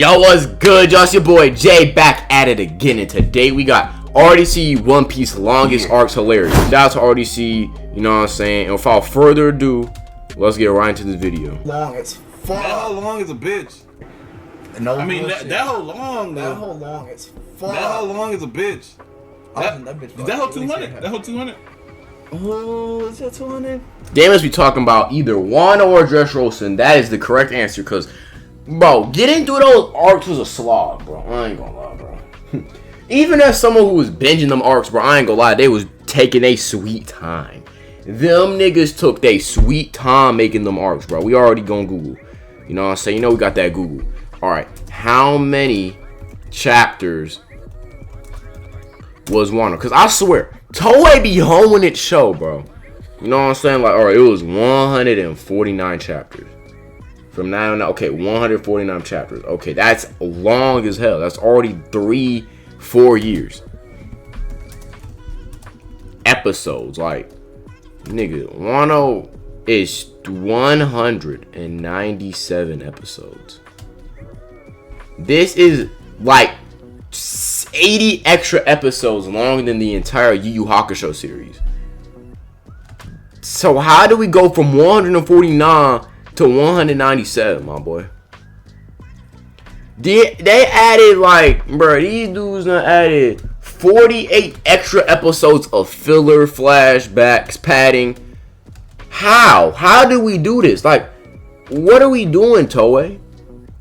Yo, what's good? Y'all, it's your boy Jay back at it again, and today we got RDC One Piece longest arcs hilarious. Shout out to RDC, you know what I'm saying? And without further ado, let's get right into this video. Long as fuck. That whole long is a bitch. No, I mean that whole long though. That whole long as fuck. That whole long is a bitch. That bitch. Is that whole 200? That whole 200? Oh, is that 200? They must be talking about either Wano or Dressrosa, and that is the correct answer, because, bro, getting through those arcs was a slog, bro. I ain't gonna lie, bro. Even as someone who was binging them arcs, bro, I ain't gonna lie, they was taking a sweet time. Them niggas took their sweet time making them arcs, bro. We already gonna Google. You know what I'm saying? You know we got that Google. Alright, how many chapters was Wano? Because I swear, Toei be hoeing its show, bro. You know what I'm saying? Like, alright, it was 149 chapters. From now on, okay, 149 chapters. Okay, that's long as hell. That's already 3-4 years. Episodes, like, nigga, Wano is 197 episodes. This is like 80 extra episodes longer than the entire Yu Yu Hakusho series. So how do we go from 149 to 197, my boy? They added, like, bro, these dudes done added 48 extra episodes of filler, flashbacks, padding. How do we do this? Like, what are we doing, Toei?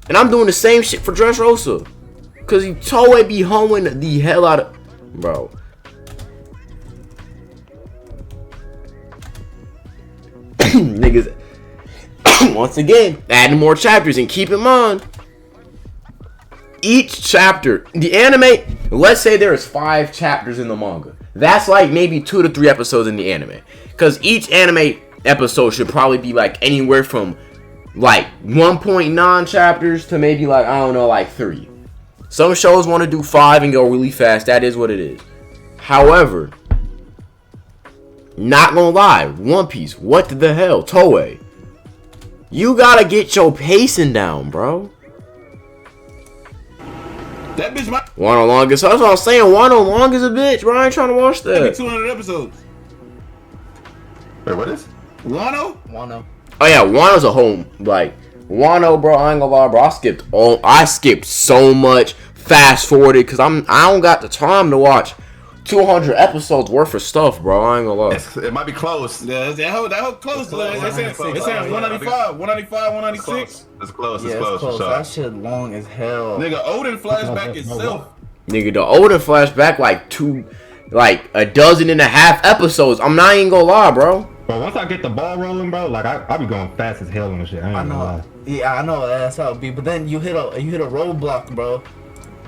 And I'm doing the same shit for Dressrosa, cause Toei be hoeing the hell out of, bro. Niggas, once again, adding more chapters, and keep in mind, each chapter, the anime, let's say there's 5 chapters in the manga. That's like maybe 2 to 3 episodes in the anime, cause each anime episode should probably be like anywhere from like 1.9 chapters to maybe, like, I don't know, like 3. Some shows want to do 5 and go really fast. That is what it is. However, not gonna lie, One Piece, what the hell, Toei? You gotta get your pacing down, bro. That bitch might Wano longest. That's what I'm saying. Wano long as a bitch, bro. I ain't trying to watch be that. 200 episodes. Wait, what is? Wano? Oh yeah, Wano's a home. Like, Wano, bro, I ain't gonna lie, bro. I skipped so much, fast forwarded, cause I don't got the time to watch 200 episodes worth of stuff, bro. I ain't gonna lie. It might be close. Yeah, that whole close. It's saying 195, 196. It's close. Yeah, It's close. For sure. That shit long as hell. Nigga, Odin flashback itself. Nigga, the older flashback, like a dozen and a half episodes. I'm not even gonna lie, bro. But once I get the ball rolling, bro, like I be going fast as hell on this shit. I ain't gonna lie. Yeah, I know that's how it be. But then you hit a roadblock, bro.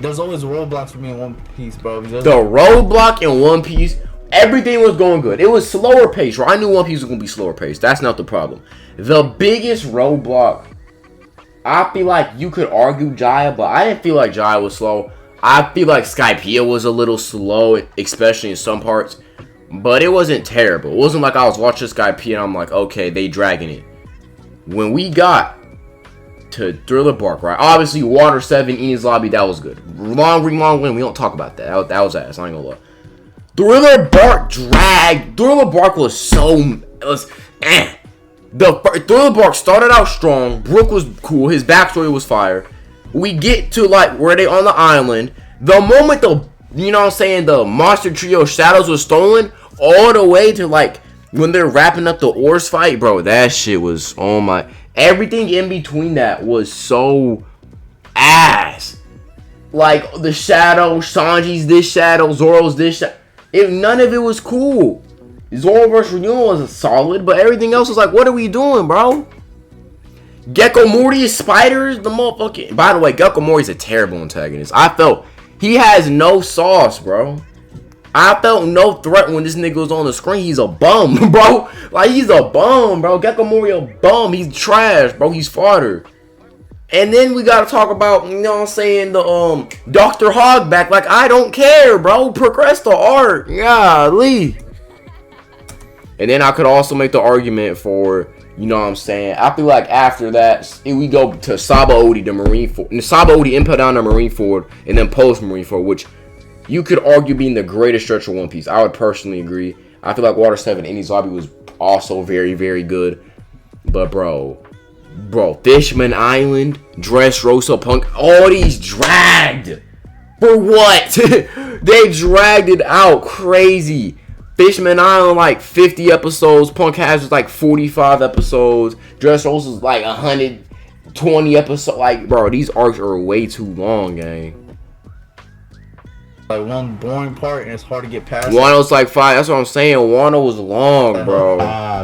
There's always roadblocks for me in One Piece, bro. The roadblock in One Piece, everything was going good. It was slower paced, right? I knew One Piece was gonna be slower paced. That's not the problem. The biggest roadblock, I feel like you could argue Jaya, but I didn't feel like Jaya was slow. I feel like Skypiea was a little slow, especially in some parts. But it wasn't terrible. It wasn't like I was watching Skypiea and I'm like, okay, they dragging it. When we got to Thriller Bark, right? Obviously, Water 7, Enies Lobby, that was good. Long Win, we don't talk about that. That was ass. I ain't gonna lie. Thriller Bark dragged. Thriller Bark was so... The Thriller Bark started out strong. Brook was cool. His backstory was fire. We get to, like, where they on the island. The moment you know what I'm saying, the Monster Trio Shadows was stolen, all the way to, like, when they're wrapping up the Oars fight, bro, that shit was, oh my... Everything in between that was so ass. Like, the Shadow, Sanji's this Shadow, Zoro's this Shadow. None of it was cool. Zoro vs. Ryuma was solid, but everything else was like, what are we doing, bro? Gecko Morty's spiders, the motherfucking... By the way, Gecko Morty's a terrible antagonist. I felt he has no sauce, bro. I felt no threat when this nigga was on the screen. He's a bum, bro. Like, he's a bum, bro. Gecko Mori a bum. He's trash, bro. He's fodder. And then we gotta talk about, you know what I'm saying, the Dr. Hog back. Like, I don't care, bro. Progress the art. Golly. And then I could also make the argument for, You know what I'm saying? I feel like after that, we go to Saba Odi, the Marineford. Saba Odi, Impel Down to Marineford, and then post Marineford, which you could argue being the greatest stretch of One Piece. I would personally agree. I feel like Water 7 Enies Lobby was also very, very good. But bro, Fishman Island, Dressrosa, Punk, all these dragged. For what? They dragged it out crazy. Fishman Island like 50 episodes. Punk Hazard's like 45 episodes. Dressrosa's like 120 episodes. Like, bro, these arcs are way too long, gang. Like one boring part, and it's hard to get past. Wano's like 5. That's what I'm saying. Wano was long, bro.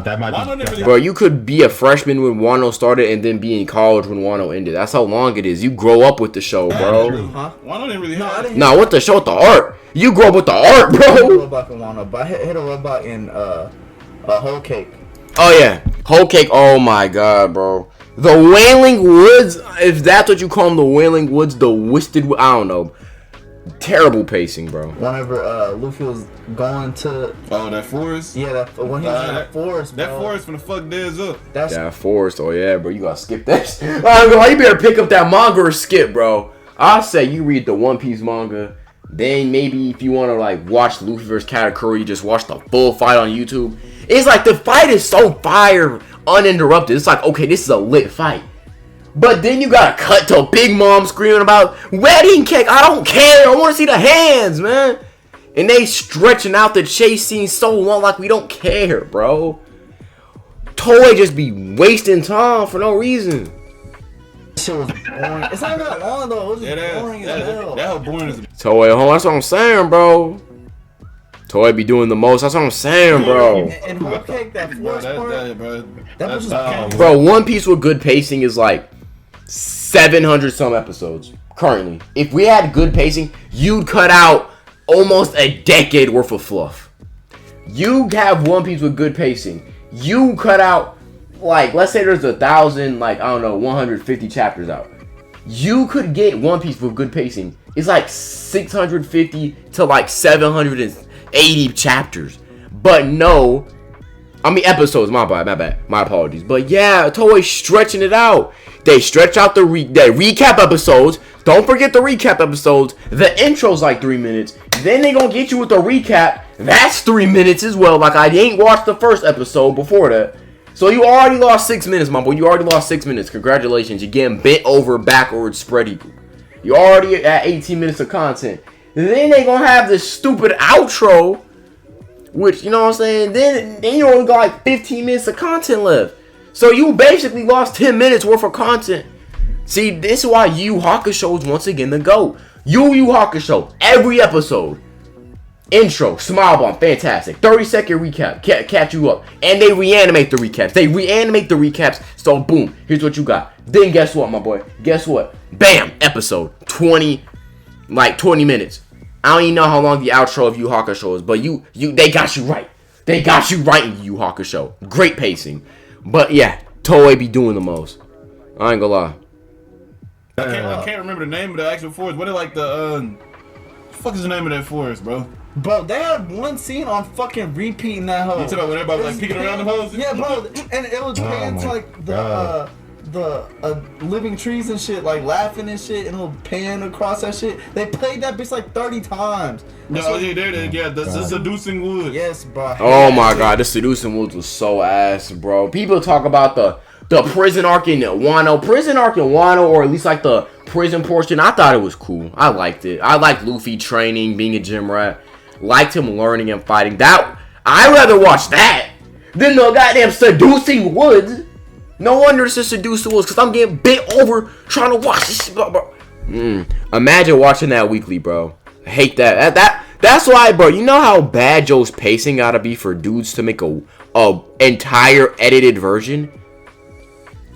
That might be. Bro, you could be a freshman when Wano started and then be in college when Wano ended. That's how long it is. You grow up with the show, bro. Huh? Wano didn't really have. Nah, what the show with the art? You grow up with the art, I hit a bro. robot in Wano, but I hit a robot in Whole Cake. Oh yeah, Whole Cake. Oh my god, bro. The Wailing Woods. If that's what you call them, the Wailing Woods, the Wisted. I don't know. Terrible pacing, bro. Whenever Luffy was going to that forest. when he was in that forest, bro. That forest finna fuck Dez up. That's That forest. Oh yeah, bro. You gotta skip that. You better pick up that manga or skip, bro. I say you read the One Piece manga. Then maybe if you want to like watch Luffy vs. Katakuri, just watch the full fight on YouTube. It's like the fight is so fire, uninterrupted. It's like, okay, this is a lit fight. But then you gotta cut to Big Mom screaming about wedding cake. I don't care. I want to see the hands, man. And they stretching out the chase scene so long, like we don't care, bro. Toei just be wasting time for no reason. shit was boring. It's not that long though. It was just boring as hell. That whole boring is. Toei, that's what I'm saying, bro. Toei be doing the most. That's what I'm saying, bro. And Whole Cake, that force part, that was just Bro, One Piece with good pacing is like 700 some episodes currently. If we had good pacing, you'd cut out almost a decade worth of fluff. You have One Piece with good pacing. You cut out, like, let's say there's 1,000, like, I don't know, 150 chapters out. You could get One Piece with good pacing. It's like 650 to like 780 chapters. But no, I mean episodes, my bad, my apologies. But yeah, Toei stretching it out. They stretch out the recap episodes. Don't forget the recap episodes. The intro's like 3 minutes. Then they gonna get you with the recap. That's 3 minutes as well. Like, I ain't watched the first episode before that. So you already lost 6 minutes, my boy. You already lost 6 minutes. Congratulations. You're getting bent over, backwards, spread eagle. You already at 18 minutes of content. Then they gonna have this stupid outro, which, you know what I'm saying? Then you only got like 15 minutes of content left. So you basically lost 10 minutes worth of content. See, this is why Yu Yu Hakusho is once again the GOAT. Yu Yu Hakusho, every episode, intro, smile bomb, fantastic. 30-second recap, catch you up. And they reanimate the recaps. So boom, here's what you got. Then guess what, my boy? Guess what? Bam, episode 20 minutes. I don't even know how long the outro of Yu Yu Hakusho is, but they got you right. They got you right in Yu Yu Hakusho. Great pacing. But yeah, Toei be doing the most. I ain't gonna lie. I can't remember the name of the actual forest. What is like the fuck is the name of that forest, bro? Bro, they had one scene on fucking repeating that hoe. You talking about when everybody was like peeking around the hoes? Yeah, bro, and it was pans like the living trees and shit, like laughing and shit, and it'll pan across that shit. They played that bitch like 30 times. No, yeah, there it is. Yeah, the seducing wood. Yes, bro. Oh my god, the Seducing Woods was so ass, bro. People talk about the prison arc in Wano. Prison arc in Wano, or at least like the prison portion, I thought it was cool. I liked it. I liked Luffy training, being a gym rat. Liked him learning and fighting. That I'd rather watch that than the goddamn Seducing Woods. No wonder it's a Seducing Woods, because I'm getting bit over trying to watch this shit, bro. Imagine watching that weekly, bro. I hate that. That's why, bro. You know how bad Joe's pacing gotta be for dudes to make a entire edited version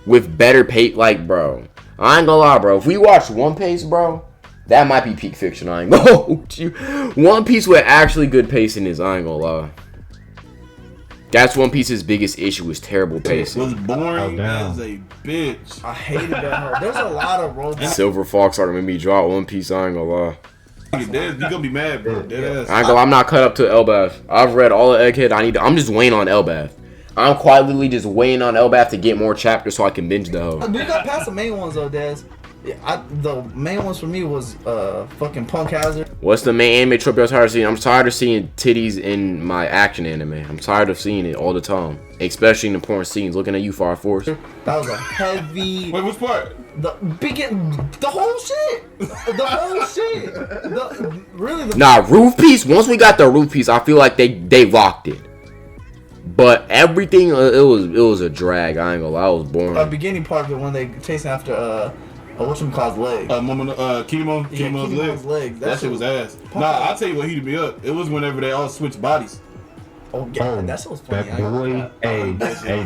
with better pace? Like, bro, I ain't gonna lie, bro. If we watch One Piece, bro, that might be peak fiction. I ain't gonna hold you. One Piece with actually good pacing is, I ain't gonna lie. That's One Piece's biggest issue, is terrible pacing. It was boring as a bitch. I hated that hoe. There's a lot of robots. Silver Fox started making me drop One Piece. I ain't gonna lie. You gonna be mad, bro. I ain't gonna lie, I'm not cut up to Elbaf. I've read all of Egghead. I'm just waiting on Elbaf. I'm quietly just waiting on Elbath to get more chapters so I can binge the hoe. We got past the main ones though, Daz. Yeah, the main ones for me was fucking Punk Hazard. What's the main anime trope you're tired of seeing? I'm tired of seeing titties in my action anime. I'm tired of seeing it all the time, especially in the porn scenes. Looking at you, Fire Force. That was a heavy. Wait, which part? The whole shit. The whole shit. Really. Nah, roof piece. Once we got the roof piece, I feel like they locked it. But everything, it was a drag. I ain't gonna lie, I was boring. The beginning part of it when they chasing after whatchamacallit's leg. Kemo's legs. That shit was ass. Nah, I'll tell you what heated me up. It was whenever they all switched bodies. Oh yeah, that shit was funny. That boy, hey,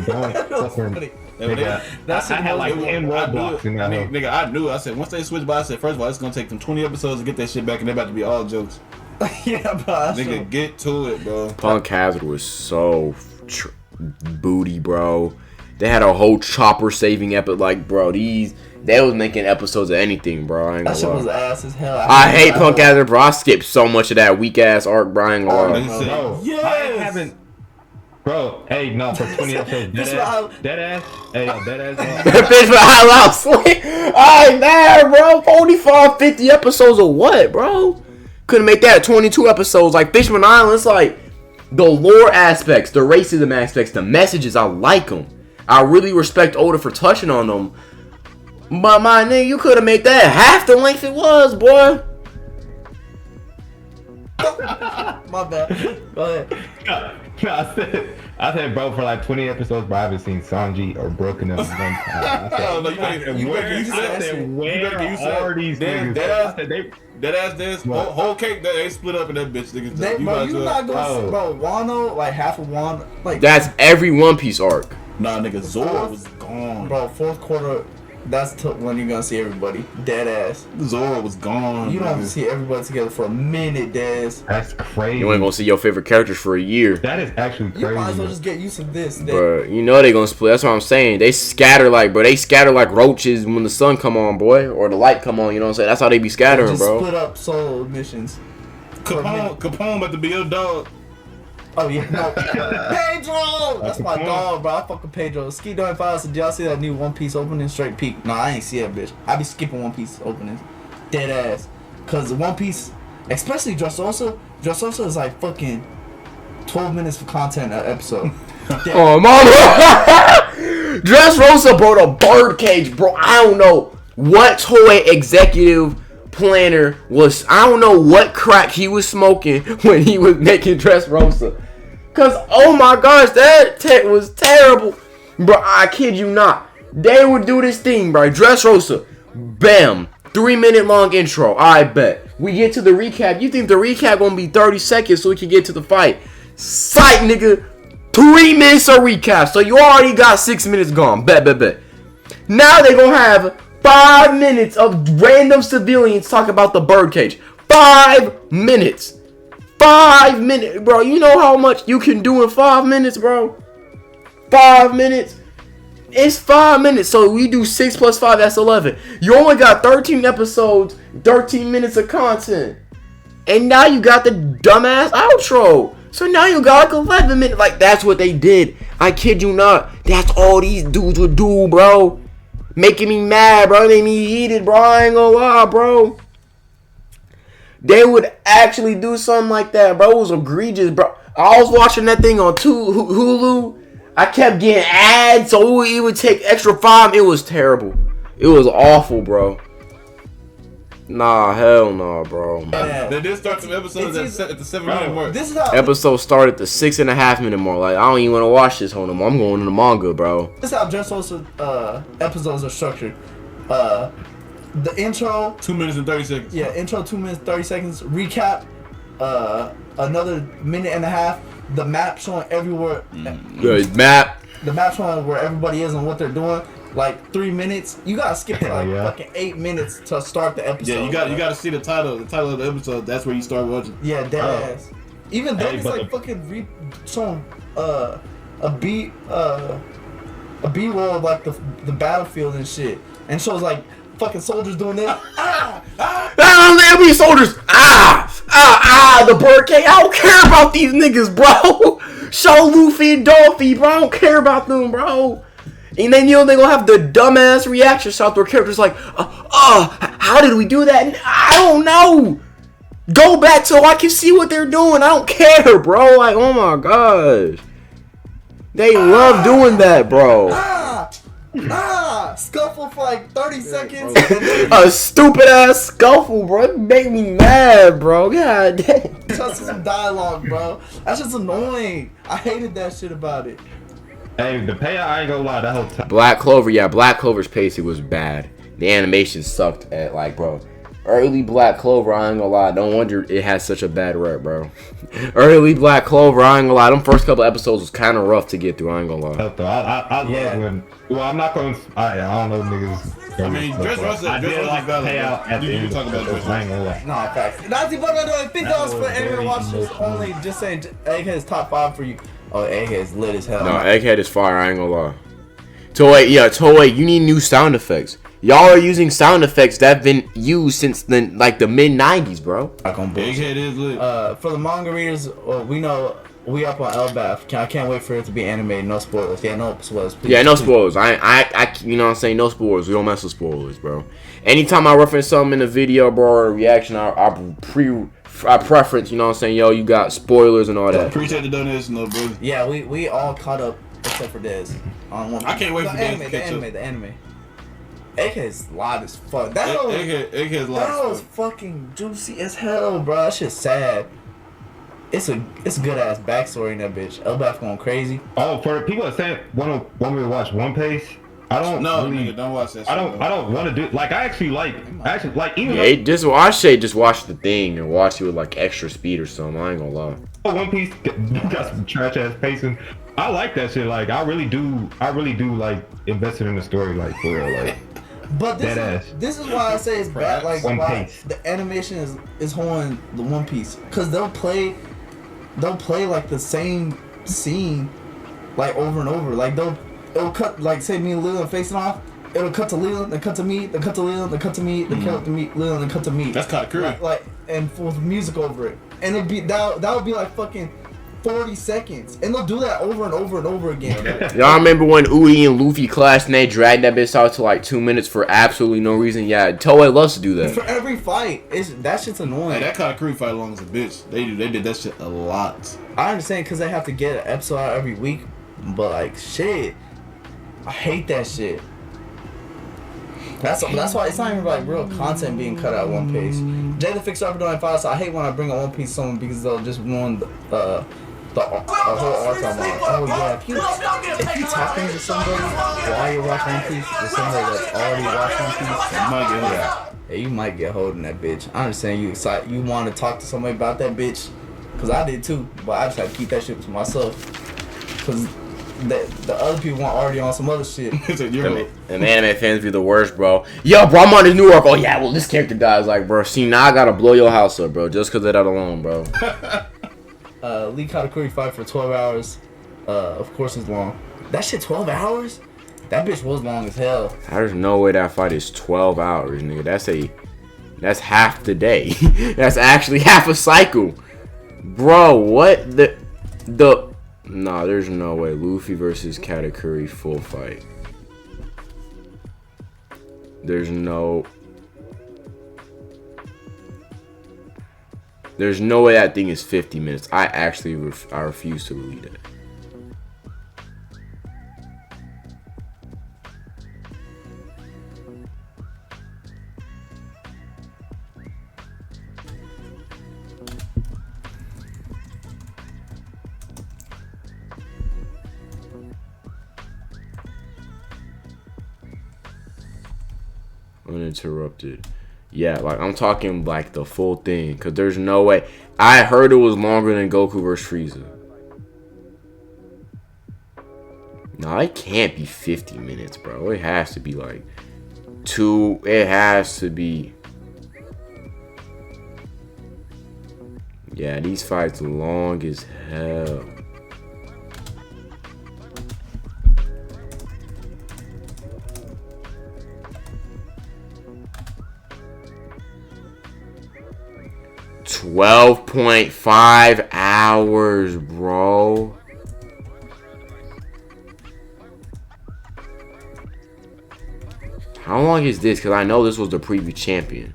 don't fucking. Nigga, I had like 10 Roblox in that. Nigga, I knew. I said once they switch bodies, I said first of all it's gonna take them 20 episodes to get that shit back, and they're about to be all jokes. Yeah, bro. Nigga, get to it, bro. Punk Hazard was so booty, bro. They had a whole chopper saving episode. Like, bro, they was making episodes of anything, bro. I ain't that gonna shit was ass as hell. I hate Punk Hazard, bro. I skipped so much of that weak ass arc, bro. I ain't gonna lie. Bro, yes. I haven't. Bro, hey, no, for 20 episodes, dead ass. Bitch, but I lost sleep. I ain't mad, bro. 45, 50 episodes of what, bro? Couldn't make that 22 episodes. Like Fishman Island, it's like the lore aspects, the racism aspects, the messages. I like them. I really respect Oda for touching on them. But my nigga, you could have made that half the length it was, boy. My bad. Go ahead. I said, bro, for like 20 episodes, bro, I haven't seen Sanji or Broken up one time. Dead ass this whole cake that they split up in that bitch. You not gonna bro, Wano, like half of Wano, like that's every One Piece arc. Nah, nigga, Zoro was gone. Bro, fourth quarter, that's when you're gonna see everybody. Dead ass. Zoro was gone. You don't see everybody together for a minute, Daz. That's crazy. You ain't gonna see your favorite characters for a year. That is actually crazy. You might as well just get used to this. Bro, you know they gonna split. That's what I'm saying. They scatter like roaches when the sun come on, boy, or the light come on. You know what I'm saying? That's how they be scattering, just bro. Split up solo missions. Capone about to be your dog. Oh yeah, no. Pedro! That's my dog, bro. I fuck with Pedro. Ski Dog Files. Did y'all see that new One Piece opening? Straight peak. Nah, I ain't see that bitch. I be skipping One Piece openings. Dead ass. Cause the One Piece, especially Dressrosa is like fucking 12 minutes for content an episode. Oh, mama! Dressrosa, bro, the birdcage, bro. I don't know what Toei executive planner was. I don't know what crack he was smoking when he was making Dressrosa. Cause oh my gosh, that was terrible, bro. I kid you not. They would do this thing, bro. Dressrosa, bam, 3-minute long intro. I bet we get to the recap. You think the recap gonna be 30 seconds so we can get to the fight? Psych, nigga. 3 minutes of recap, so you already got 6 minutes gone. Bet. Now they gonna have 5 minutes of random civilians talk about the birdcage. 5 minutes. 5 minutes, bro. You know how much you can do in 5 minutes, bro? 5 minutes. It's 5 minutes, so we do 6 plus 5, that's 11. You only got 13 episodes, 13 minutes of content. And now you got the dumbass outro. So now you got like 11 minutes. Like, that's what they did. I kid you not. That's all these dudes would do, bro. Making me mad, bro. Making me heated, bro. I ain't gonna lie, bro. They would actually do something like that, bro. It was egregious, bro. I was watching that thing on Hulu. I kept getting ads, so it would take extra 5. It was terrible. It was awful, bro. Nah, hell no, bro. Yeah. They did start some episodes at the 7-minute mark. This is how episode started at the 6.5 minute mark. Like, I don't even want to watch this whole no more. I'm going to the manga, bro. This is how Dressrosa episodes are structured. The intro, 2 minutes and 30 seconds. Yeah, intro 2 minutes 30 seconds. Recap, another minute and a half. The map showing everywhere. Good map. The map showing where everybody is and what they're doing. Like 3 minutes. You gotta skip it like fucking 8 minutes to start the episode. Yeah, you gotta see the title. The title of the episode. That's where you start watching. Yeah, dead ass. Even then, it's like fucking showing a B roll of like the battlefield and shit, and shows like fucking soldiers doing this. There'll be soldiers. the bird cage. I don't care about these niggas, bro. Show Luffy and Dolphy, bro. I don't care about them, bro. And then they gonna have the dumbass reaction shot where characters like, how did we do that? I don't know. Go back so I can see what they're doing. I don't care, bro. Like, oh my gosh. They love doing that, bro. Scuffle for like 30 seconds. A stupid ass scuffle, bro. It made me mad, bro. God damn. Just some dialogue, bro. That's just annoying. I hated that shit about it. Hey, the payout, I ain't gonna lie, that whole time. Black Clover, yeah, Black Clover's pacing was bad. The animation sucked at, like, bro. Early Black Clover, I ain't gonna lie. Don't wonder it has such a bad rep, bro. Early Black Clover, I ain't gonna lie. Them first couple episodes was kind of rough to get through. I ain't gonna lie. I love when. Well, I'm not gonna. I don't know niggas. I mean, I did like the payout at the end. Talk about Dress I ain't gonna lie. No, facts. Nazi, but I think that was for everyone watching. Only just saying, Egghead's top 5 for you. Oh, Egghead's lit as hell. No, Egghead is fire. I ain't gonna lie. Toei, you need new sound effects. Y'all are using sound effects that have been used since the mid '90s, bro. Egghead is lit. For the manga readers, we know we up on Elbaf. I can't wait for it to be animated. No spoilers. Yeah, no spoilers. Please. Yeah, no spoilers. I, you know what I'm saying? No spoilers. We don't mess with spoilers, bro. Anytime I reference something in the video, bro, or a reaction, I preference, you know what I'm saying? Yo, you got spoilers and all that. Appreciate the donation, little bro. Yeah, we all caught up except for Dez. I can't wait for Dez to catch up. The anime. Egghead's live as fuck. That Egghead's live that was fucking juicy as hell, bro. That shit's sad. It's a good ass backstory in that bitch. Elbaf going crazy. Oh, for people that say want me to watch One Piece, I don't. No, really, nigga, don't watch that. I don't want to do. Like, I actually like even. Yeah, just watch the thing and watch it with like extra speed or something. I ain't gonna lie. One Piece got some trash ass pacing. I like that shit. Like, I really do like invested in the story. Like, for real. Like. But this is why I say it's bad. Like, why the animation is holding the One Piece, because they'll play like the same scene like over and over. Like it'll cut, like, say me and Leland facing off. It'll cut to Leland, then cut to me, then cut to Leland, then cut to me, then cut to me, Leland, then cut to me. That's kind of cool. Like, and with music over it, and it'd be that would be like fucking 40 seconds, and they'll do that over and over and over again. Y'all remember when Uji and Luffy clashed and they dragged that bitch out to like 2 minutes for absolutely no reason? Yeah, Toei loves to do that. For every fight, that shit's annoying. Hey, that Katakuri fight long as a bitch. They did that shit a lot. I understand because they have to get an episode out every week, but like shit, I hate that shit. That's why it's not even like real content being cut out of One Piece. Jay the Fixer up doing 5, so I hate when I bring a One Piece song because they'll just ruin the whole arc I'm on. Oh yeah, if you talking to somebody while you're watching One Piece, to somebody that's already watching One Piece, you might get hold in that bitch. I understand you excited, you want to talk to somebody about that bitch, cause I did too, but I just had to keep that shit to myself, cause the other people weren't already on some other shit. And the anime fans be the worst, bro. Yo, bro, I'm on this new arc. Oh yeah, well this character dies. Like, bro, see, now I gotta blow your house up, bro, just cause of that alone, bro. Lee Katakuri fight for 12 hours. Of course it's long. That shit 12 hours? That bitch was long as hell. There's no way that fight is 12 hours, nigga. That's half the day. That's actually half a cycle. Bro, what nah, there's no way. Luffy versus Katakuri full fight. There's no way that thing is 50 minutes. I actually I refuse to believe that. Uninterrupted. Yeah, like I'm talking like the full thing, because there's no way. I heard it was longer than Goku vs. Frieza. No, it can't be 50 minutes, bro. It has to be like 2. It has to be. Yeah, these fights are long as hell. 12.5 hours, bro. How long is this? Because I know this was the previous champion.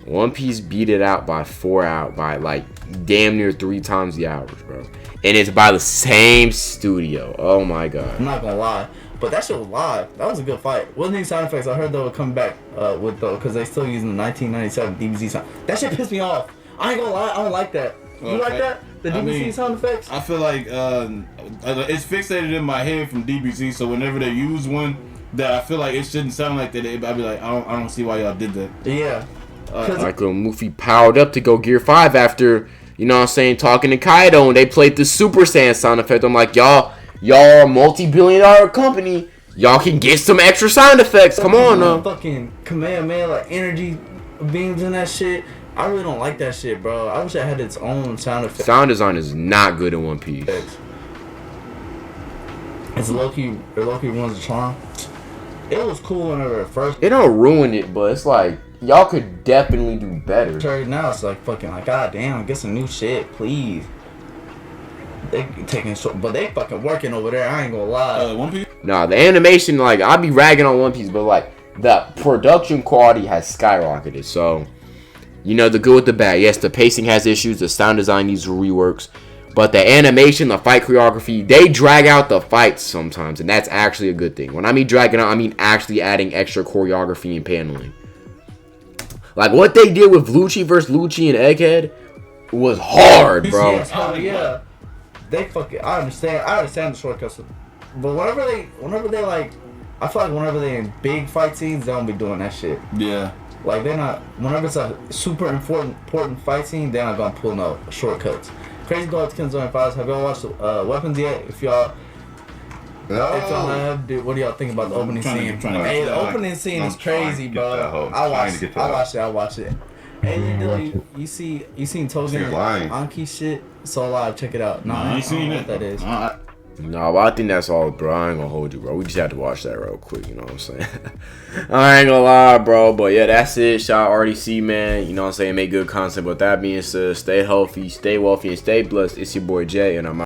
One Piece beat it out by 4 hours, by like damn near 3 times the hours, bro. And it's by the same studio. Oh my god. I'm not gonna lie, but that shit was live. That was a good fight. Wasn't any sound effects? I heard they were coming back with though, because they still using the 1997 DBZ sound. That shit pissed me off. I ain't gonna lie, I don't like that. You like that? The DBZ sound effects? I feel like it's fixated in my head from DBZ, so whenever they use one that I feel like it shouldn't sound like that, I'd be like, I don't see why y'all did that. Yeah. Like when Luffy powered up to go Gear 5 after, you know what I'm saying, talking to Kaido, and they played the Super Saiyan sound effect. I'm like, y'all are a multi-billion-dollar company. Y'all can get some extra sound effects. Come on, now. Fucking Kamehameha, like energy beams and that shit. I really don't like that shit, bro. I wish it had its own sound effect. Sound design is not good in One Piece. It's low-key ruins the charm. It was cool whenever at first. It don't ruin it, but it's like, y'all could definitely do better. Now it's like fucking like, god damn, get some new shit, please. They taking short, but they fucking working over there. I ain't gonna lie. One Piece. Nah, the animation, like, I be ragging on One Piece, but like the production quality has skyrocketed. So, you know, the good with the bad. Yes, the pacing has issues. The sound design needs reworks. But the animation, the fight choreography, they drag out the fights sometimes, and that's actually a good thing. When I mean dragging out, I mean actually adding extra choreography and paneling. Like what they did with Lucci versus Lucci and Egghead was hard, bro. Yes, hell yeah. They fucking. I understand the shortcuts, but whenever they like, I feel like whenever they in big fight scenes, they don't be doing that shit. Yeah. Like they're not. Whenever it's a super important fight scene, they're not gonna pull no shortcuts. Crazy Dog Killzone Files. Have y'all watched Weapons yet? If y'all have, dude, what do y'all think about the opening scene? Hey, the opening scene is crazy, bro. I watched it. Hey, Dylan, you seen Togen Anki shit? So live, check it out. I ain't seen it. What that is. No, but I think that's all, bro. I ain't gonna hold you, bro. We just have to watch that real quick, you know what I'm saying? I ain't gonna lie, bro. But yeah, that's it. Shout out RDC, man. You know what I'm saying? Make good content. But that being said, stay healthy, stay wealthy, and stay blessed. It's your boy Jay, and I'm out.